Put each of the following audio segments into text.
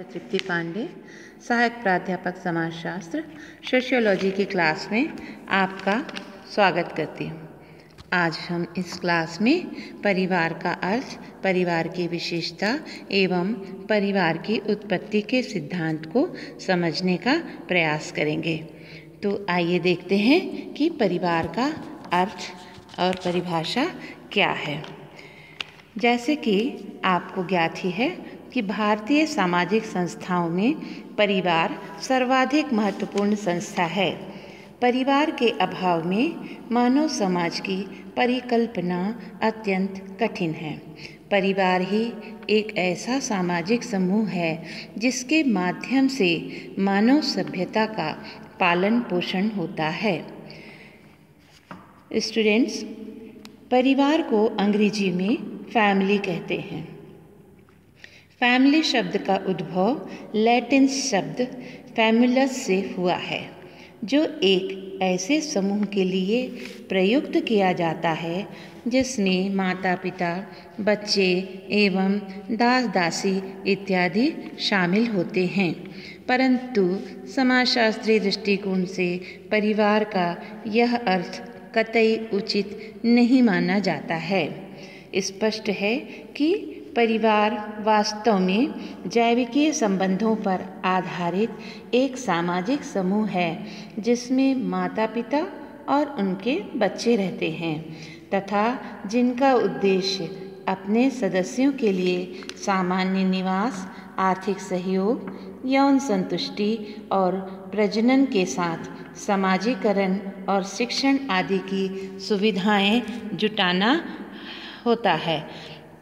तृप्ति पांडे, सहायक प्राध्यापक समाजशास्त्र सोशियोलॉजी की क्लास में आपका स्वागत करती हूँ। आज हम इस क्लास में परिवार का अर्थ, परिवार की विशेषता एवं परिवार की उत्पत्ति के सिद्धांत को समझने का प्रयास करेंगे। तो आइए देखते हैं कि परिवार का अर्थ और परिभाषा क्या है। जैसे कि आपको ज्ञात ही है कि भारतीय सामाजिक संस्थाओं में परिवार सर्वाधिक महत्वपूर्ण संस्था है। परिवार के अभाव में मानव समाज की परिकल्पना अत्यंत कठिन है। परिवार ही एक ऐसा सामाजिक समूह है जिसके माध्यम से मानव सभ्यता का पालन पोषण होता है। स्टूडेंट्स, परिवार को अंग्रेजी में फैमिली कहते हैं। फैमिली शब्द का उद्भव लैटिन शब्द फैमुलस से हुआ है, जो एक ऐसे समूह के लिए प्रयुक्त किया जाता है जिसमें माता पिता, बच्चे एवं दास दासी इत्यादि शामिल होते हैं। परंतु समाजशास्त्रीय दृष्टिकोण से परिवार का यह अर्थ कतई उचित नहीं माना जाता है। स्पष्ट है कि परिवार वास्तव में जैविकीय संबंधों पर आधारित एक सामाजिक समूह है जिसमें माता पिता और उनके बच्चे रहते हैं तथा जिनका उद्देश्य अपने सदस्यों के लिए सामान्य निवास, आर्थिक सहयोग, यौन संतुष्टि और प्रजनन के साथ समाजीकरण और शिक्षण आदि की सुविधाएं जुटाना होता है।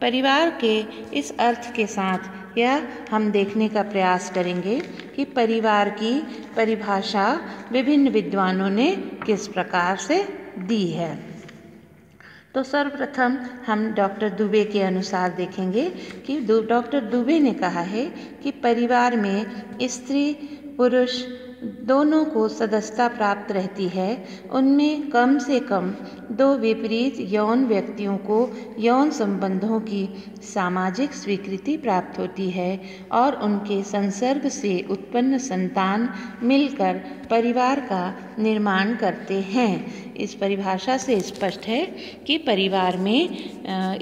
परिवार के इस अर्थ के साथ यह हम देखने का प्रयास करेंगे कि परिवार की परिभाषा विभिन्न विद्वानों ने किस प्रकार से दी है। तो सर्वप्रथम हम डॉक्टर दुबे के अनुसार देखेंगे कि डॉक्टर दुबे ने कहा है कि परिवार में स्त्री पुरुष दोनों को सदस्यता प्राप्त रहती है। उनमें कम से कम दो विपरीत यौन व्यक्तियों को यौन संबंधों की सामाजिक स्वीकृति प्राप्त होती है और उनके संसर्ग से उत्पन्न संतान मिलकर परिवार का निर्माण करते हैं। इस परिभाषा से स्पष्ट है कि परिवार में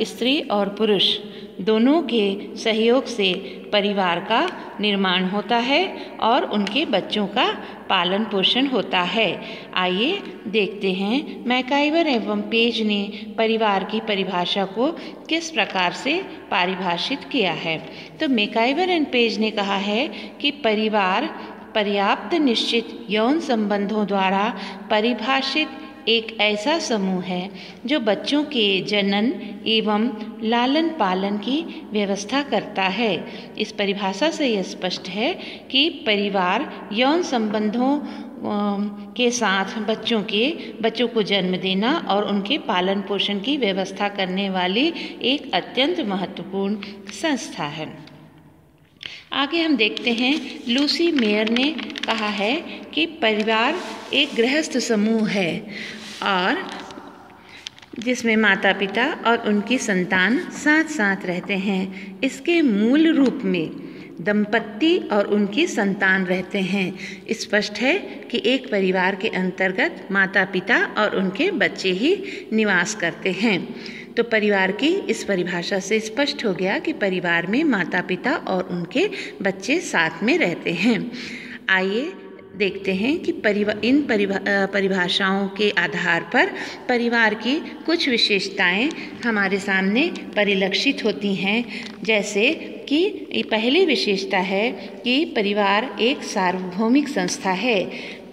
स्त्री और पुरुष दोनों के सहयोग से परिवार का निर्माण होता है और उनके बच्चों का पालन पोषण होता है। आइए देखते हैं मैकाइवर एवं पेज ने परिवार की परिभाषा को किस प्रकार से परिभाषित किया है। तो मैकाइवर एंड पेज ने कहा है कि परिवार पर्याप्त निश्चित यौन संबंधों द्वारा परिभाषित एक ऐसा समूह है जो बच्चों के जनन एवं लालन पालन की व्यवस्था करता है। इस परिभाषा से यह स्पष्ट है कि परिवार यौन संबंधों के साथ बच्चों को जन्म देना और उनके पालन पोषण की व्यवस्था करने वाली एक अत्यंत महत्वपूर्ण संस्था है। आगे हम देखते हैं, लूसी मेयर ने कहा है कि परिवार एक गृहस्थ समूह है और जिसमें माता पिता और उनकी संतान साथ साथ रहते हैं। इसके मूल रूप में दंपत्ति और उनकी संतान रहते हैं। स्पष्ट है कि एक परिवार के अंतर्गत माता पिता और उनके बच्चे ही निवास करते हैं। तो परिवार की इस परिभाषा से स्पष्ट हो गया कि परिवार में माता पिता और उनके बच्चे साथ में रहते हैं। आइए देखते हैं कि इन परिभाषाओं के आधार पर परिवार की कुछ विशेषताएं हमारे सामने परिलक्षित होती हैं। जैसे कि पहली विशेषता है कि परिवार एक सार्वभौमिक संस्था है।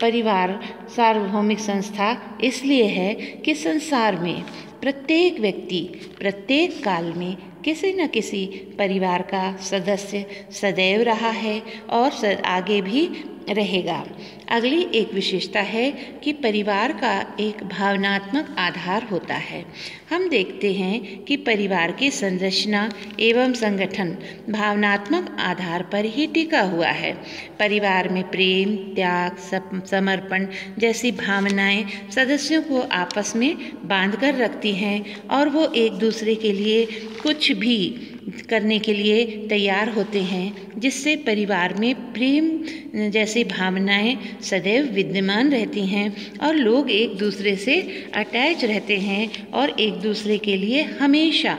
परिवार सार्वभौमिक संस्था इसलिए है कि संसार में प्रत्येक व्यक्ति प्रत्येक काल में किसी न किसी परिवार का सदस्य सदैव रहा है और आगे भी रहेगा। अगली एक विशेषता है कि परिवार का एक भावनात्मक आधार होता है। हम देखते हैं कि परिवार की संरचना एवं संगठन भावनात्मक आधार पर ही टिका हुआ है। परिवार में प्रेम, त्याग, समर्पण जैसी भावनाएं सदस्यों को आपस में बांध कर रखती हैं और वो एक दूसरे के लिए कुछ भी करने के लिए तैयार होते हैं, जिससे परिवार में प्रेम जैसी भावनाएं सदैव विद्यमान रहती हैं और लोग एक दूसरे से अटैच रहते हैं और एक दूसरे के लिए हमेशा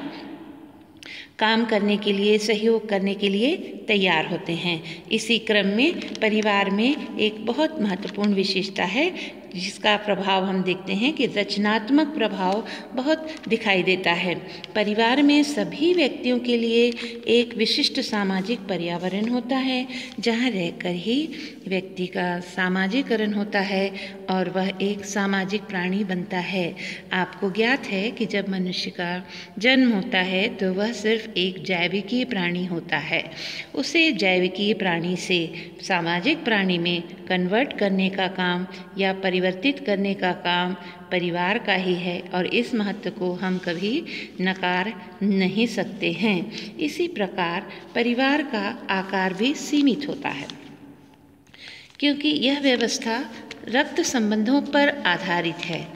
काम करने के लिए, सहयोग करने के लिए तैयार होते हैं। इसी क्रम में परिवार में एक बहुत महत्वपूर्ण विशेषता है, जिसका प्रभाव हम देखते हैं कि रचनात्मक प्रभाव बहुत दिखाई देता है। परिवार में सभी व्यक्तियों के लिए एक विशिष्ट सामाजिक पर्यावरण होता है, जहाँ रहकर ही व्यक्ति का सामाजिकरण होता है और वह एक सामाजिक प्राणी बनता है। आपको ज्ञात है कि जब मनुष्य का जन्म होता है तो वह सिर्फ एक जैविकीय प्राणी होता है। उसे जैविकीय प्राणी से सामाजिक प्राणी में कन्वर्ट करने का काम या परिवर्तित करने का काम परिवार का ही है और इस महत्व को हम कभी नकार नहीं सकते हैं। इसी प्रकार परिवार का आकार भी सीमित होता है, क्योंकि यह व्यवस्था रक्त संबंधों पर आधारित है,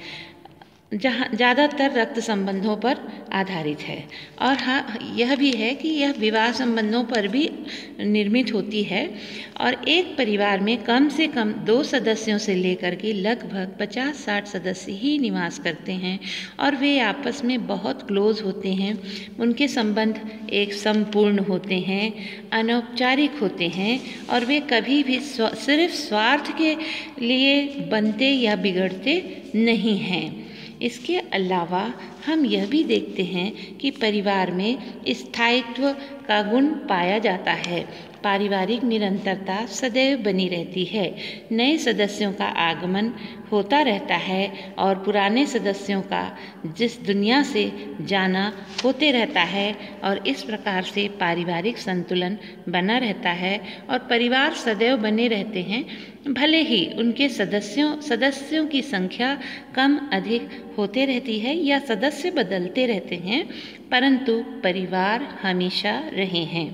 जहाँ ज़्यादातर रक्त संबंधों पर आधारित है। और हाँ, यह भी है कि यह विवाह संबंधों पर भी निर्मित होती है और एक परिवार में कम से कम 2 सदस्यों से लेकर के लगभग 50-60 सदस्य ही निवास करते हैं और वे आपस में बहुत क्लोज होते हैं। उनके संबंध एक संपूर्ण होते हैं, अनौपचारिक होते हैं और वे कभी भी सिर्फ स्वार्थ के लिए बनते या बिगड़ते नहीं हैं। इसके अलावा हम यह भी देखते हैं कि परिवार में स्थायित्व का गुण पाया जाता है। पारिवारिक निरंतरता सदैव बनी रहती है। नए सदस्यों का आगमन होता रहता है और पुराने सदस्यों का जिस दुनिया से जाना होते रहता है और इस प्रकार से पारिवारिक संतुलन बना रहता है और परिवार सदैव बने रहते हैं। भले ही उनके सदस्यों की संख्या कम अधिक होते रहती है या सदस्य बदलते रहते हैं, परंतु परिवार हमेशा रहे हैं।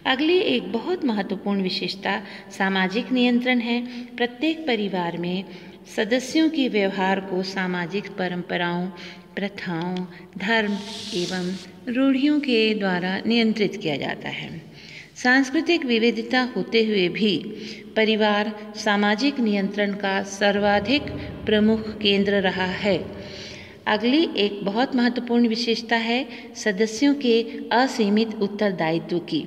अगली एक बहुत महत्वपूर्ण विशेषता सामाजिक नियंत्रण है। प्रत्येक परिवार में सदस्यों के व्यवहार को सामाजिक परंपराओं, प्रथाओं, धर्म एवं रूढ़ियों के द्वारा नियंत्रित किया जाता है। सांस्कृतिक विविधता होते हुए भी परिवार सामाजिक नियंत्रण का सर्वाधिक प्रमुख केंद्र रहा है। अगली एक बहुत महत्वपूर्ण विशेषता है सदस्यों के असीमित उत्तरदायित्व की।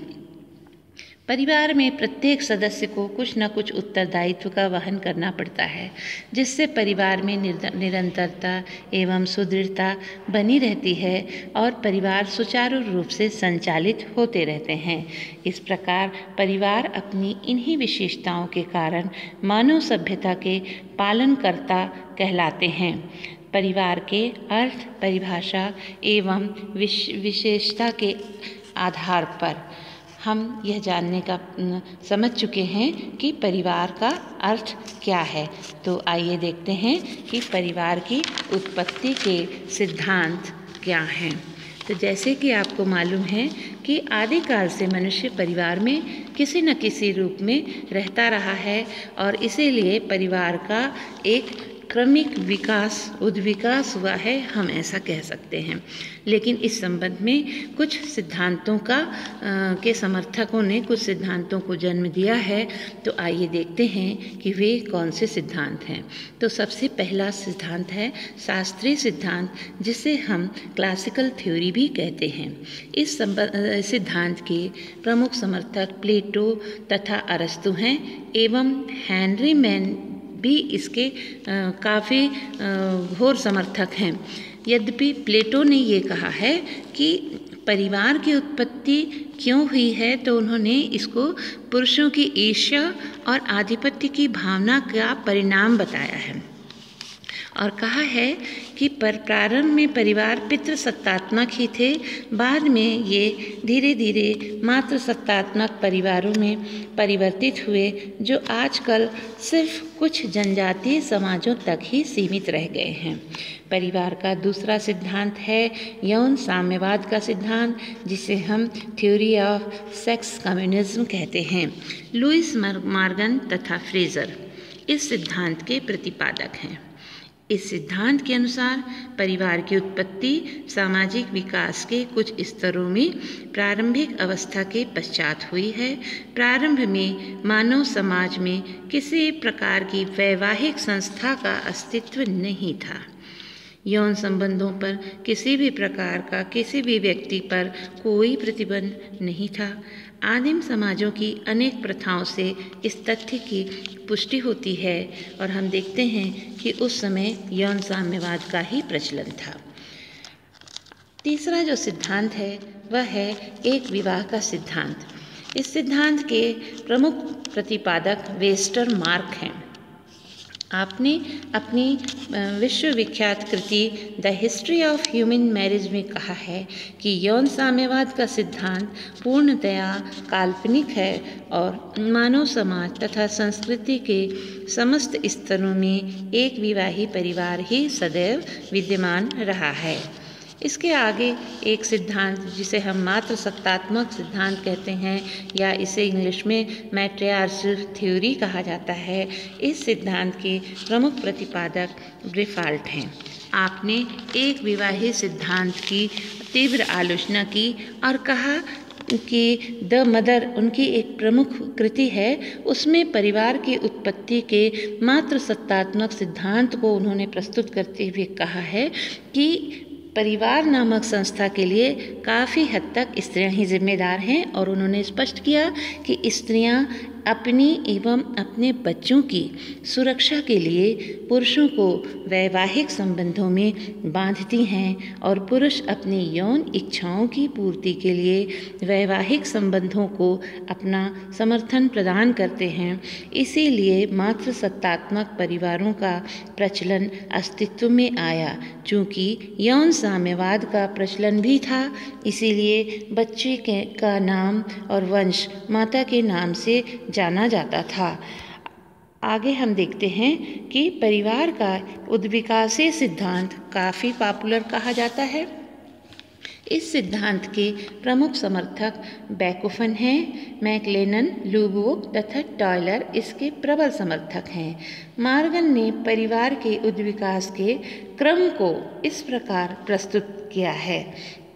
परिवार में प्रत्येक सदस्य को कुछ न कुछ उत्तरदायित्व का वहन करना पड़ता है, जिससे परिवार में निरंतरता एवं सुदृढ़ता बनी रहती है और परिवार सुचारू रूप से संचालित होते रहते हैं। इस प्रकार परिवार अपनी इन्हीं विशेषताओं के कारण मानव सभ्यता के पालनकर्ता कहलाते हैं। परिवार के अर्थ, परिभाषा एवं विशेषता के आधार पर हम यह जानने का समझ चुके हैं कि परिवार का अर्थ क्या है। तो आइए देखते हैं कि परिवार की उत्पत्ति के सिद्धांत क्या हैं। तो जैसे कि आपको मालूम है कि आदिकाल से मनुष्य परिवार में किसी न किसी रूप में रहता रहा है और इसीलिए परिवार का एक क्रमिक उद्विकास हुआ है, हम ऐसा कह सकते हैं। लेकिन इस संबंध में कुछ सिद्धांतों के समर्थकों ने कुछ सिद्धांतों को जन्म दिया है। तो आइए देखते हैं कि वे कौन से सिद्धांत हैं। तो सबसे पहला सिद्धांत है शास्त्रीय सिद्धांत, जिसे हम क्लासिकल थ्योरी भी कहते हैं। इस सिद्धांत के प्रमुख समर्थक प्लेटो तथा अरस्तु हैं एवं हेनरी मैन भी इसके काफ़ी घोर समर्थक हैं। यद्यपि प्लेटो ने ये कहा है कि परिवार की उत्पत्ति क्यों हुई है, तो उन्होंने इसको पुरुषों की ईर्ष्या और आधिपत्य की भावना का परिणाम बताया है और कहा है कि प्रारंभ में परिवार पितृसत्तात्मक ही थे, बाद में ये धीरे धीरे मातृसत्तात्मक परिवारों में परिवर्तित हुए, जो आजकल सिर्फ कुछ जनजातीय समाजों तक ही सीमित रह गए हैं। परिवार का दूसरा सिद्धांत है यौन साम्यवाद का सिद्धांत, जिसे हम थ्योरी ऑफ सेक्स कम्युनिज्म कहते हैं। लुइस मॉर्गन तथा फ्रेजर इस सिद्धांत के प्रतिपादक हैं। इस सिद्धांत के अनुसार परिवार की उत्पत्ति सामाजिक विकास के कुछ स्तरों में प्रारंभिक अवस्था के पश्चात हुई है। प्रारंभ में मानव समाज में किसी प्रकार की वैवाहिक संस्था का अस्तित्व नहीं था। यौन संबंधों पर किसी भी प्रकार का किसी भी व्यक्ति पर कोई प्रतिबंध नहीं था। आदिम समाजों की अनेक प्रथाओं से इस तथ्य की पुष्टि होती है और हम देखते हैं कि उस समय यौन साम्यवाद का ही प्रचलन था। तीसरा जो सिद्धांत है वह है एक विवाह का सिद्धांत। इस सिद्धांत के प्रमुख प्रतिपादक वेस्टरमार्क हैं। आपने अपनी विश्वविख्यात कृति the history of human marriage में कहा है कि यौन साम्यवाद का सिद्धांत पूर्णतया काल्पनिक है और मानव समाज तथा संस्कृति के समस्त स्तरों में एक विवाही परिवार ही सदैव विद्यमान रहा है। इसके आगे एक सिद्धांत जिसे हम मात्र सत्तात्मक सिद्धांत कहते हैं या इसे इंग्लिश में मैट्रियार्चल थ्योरी कहा जाता है, इस सिद्धांत के प्रमुख प्रतिपादक ब्रीफाल्ट हैं। आपने एक विवाही सिद्धांत की तीव्र आलोचना की और कहा कि द मदर उनकी एक प्रमुख कृति है, उसमें परिवार की उत्पत्ति के मात्र सत्तात्मक सिद्धांत को उन्होंने प्रस्तुत करते हुए कहा है कि परिवार नामक संस्था के लिए काफ़ी हद तक स्त्रियां ही जिम्मेदार हैं और उन्होंने स्पष्ट किया कि स्त्रियां अपनी एवं अपने बच्चों की सुरक्षा के लिए पुरुषों को वैवाहिक संबंधों में बांधती हैं और पुरुष अपनी यौन इच्छाओं की पूर्ति के लिए वैवाहिक संबंधों को अपना समर्थन प्रदान करते हैं। इसीलिए मात्र सत्तात्मक परिवारों का प्रचलन अस्तित्व में आया। चूँकि यौन साम्यवाद का प्रचलन भी था, इसीलिए बच्चे का नाम और वंश माता के नाम से जाना जाता था। आगे हम देखते हैं कि परिवार का उद्विकासीय सिद्धांत काफ़ी पॉपुलर कहा जाता है। इस सिद्धांत के प्रमुख समर्थक बैकोफन हैं। मैकलेनन, लुबोक तथा टॉयलर इसके प्रबल समर्थक हैं। मॉर्गन ने परिवार के उद्विकास के क्रम को इस प्रकार प्रस्तुत किया है।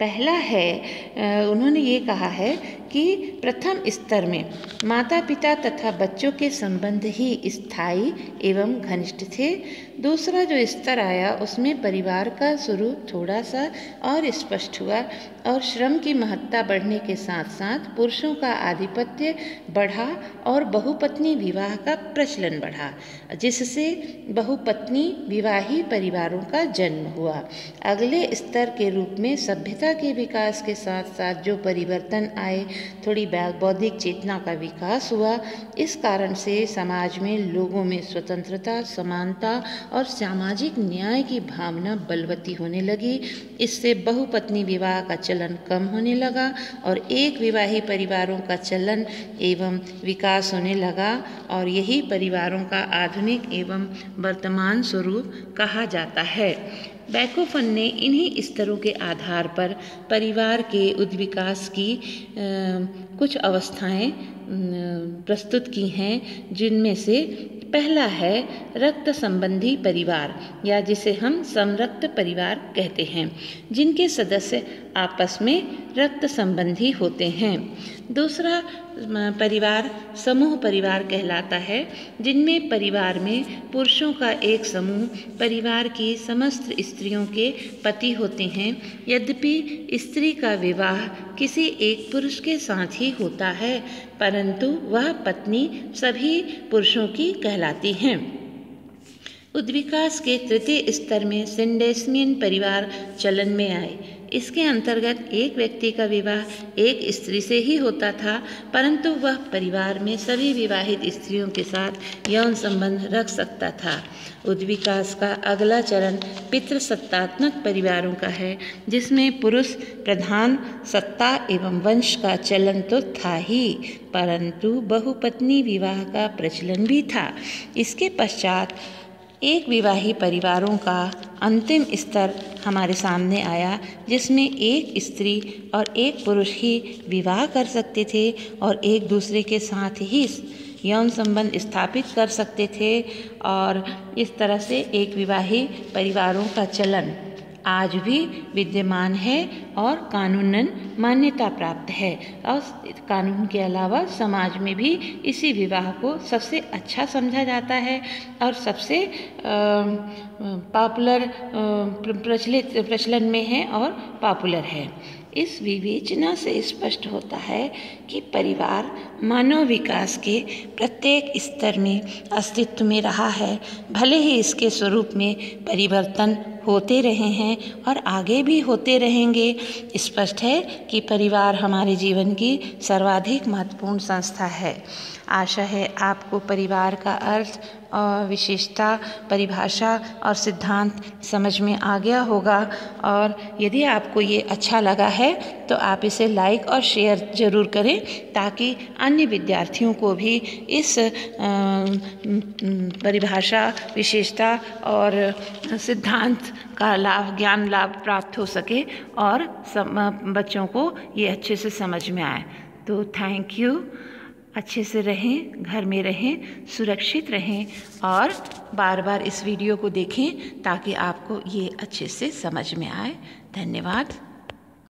पहला है, उन्होंने ये कहा है कि प्रथम स्तर में माता पिता तथा बच्चों के संबंध ही स्थायी एवं घनिष्ठ थे। दूसरा जो स्तर आया उसमें परिवार का स्वरूप थोड़ा सा और स्पष्ट हुआ और श्रम की महत्ता बढ़ने के साथ साथ पुरुषों का आधिपत्य बढ़ा और बहुपत्नी विवाह का प्रचलन बढ़ा, जिससे बहुपत्नी विवाही परिवारों का जन्म हुआ। अगले स्तर के रूप में सभ्यता के विकास के साथ साथ जो परिवर्तन आए, थोड़ी बौद्धिक चेतना का विकास हुआ। इस कारण से समाज में लोगों में स्वतंत्रता, समानता और सामाजिक न्याय की भावना बलवती होने लगी। इससे बहुपत्नी विवाह का चलन कम होने लगा और एक विवाही परिवारों का चलन एवं विकास होने लगा और यही परिवारों का आधुनिक एवं वर्तमान स्वरूप कहा जाता है। बैकोफन ने इन्हीं स्तरों के आधार पर परिवार के उद्विकास की कुछ अवस्थाएं प्रस्तुत की हैं, जिनमें से पहला है रक्त संबंधी परिवार या जिसे हम समरक्त परिवार कहते हैं, जिनके सदस्य आपस में रक्त संबंधी होते हैं। दूसरा परिवार समूह परिवार कहलाता है, जिनमें परिवार में पुरुषों का एक समूह परिवार की समस्त स्त्रियों के पति होते हैं। यद्यपि स्त्री का विवाह किसी एक पुरुष के साथ ही होता है, परंतु वह पत्नी सभी पुरुषों की कहलाती हैं। उद्विकास के तृतीय स्तर में सिंडेस्मियन परिवार चलन में आए। इसके अंतर्गत एक व्यक्ति का विवाह एक स्त्री से ही होता था, परंतु वह परिवार में सभी विवाहित स्त्रियों के साथ यौन संबंध रख सकता था। उद्विकास का अगला चरण पितृसत्तात्मक परिवारों का है, जिसमें पुरुष प्रधान सत्ता एवं वंश का चलन तो था ही, परंतु बहुपत्नी विवाह का प्रचलन भी था। इसके पश्चात एक विवाही परिवारों का अंतिम स्तर हमारे सामने आया, जिसमें एक स्त्री और एक पुरुष ही विवाह कर सकते थे और एक दूसरे के साथ ही यौन संबंध स्थापित कर सकते थे। और इस तरह से एक विवाही परिवारों का चलन आज भी विद्यमान है और कानूनन मान्यता प्राप्त है। और कानून के अलावा समाज में भी इसी विवाह को सबसे अच्छा समझा जाता है और सबसे पॉपुलर प्रचलन में है और पॉपुलर है। इस विवेचना से स्पष्ट होता है कि परिवार मानव विकास के प्रत्येक स्तर में अस्तित्व में रहा है, भले ही इसके स्वरूप में परिवर्तन होते रहे हैं और आगे भी होते रहेंगे। स्पष्ट है कि परिवार हमारे जीवन की सर्वाधिक महत्वपूर्ण संस्था है। आशा है आपको परिवार का अर्थ और विशेषता, परिभाषा और सिद्धांत समझ में आ गया होगा। और यदि आपको ये अच्छा लगा है तो आप इसे लाइक और शेयर ज़रूर करें, ताकि अन्य विद्यार्थियों को भी इस परिभाषा, विशेषता और सिद्धांत का ज्ञान लाभ प्राप्त हो सके और बच्चों को ये अच्छे से समझ में आए। तो थैंक यू। अच्छे से रहें, घर में रहें, सुरक्षित रहें और बार बार इस वीडियो को देखें ताकि आपको ये अच्छे से समझ में आए। धन्यवाद।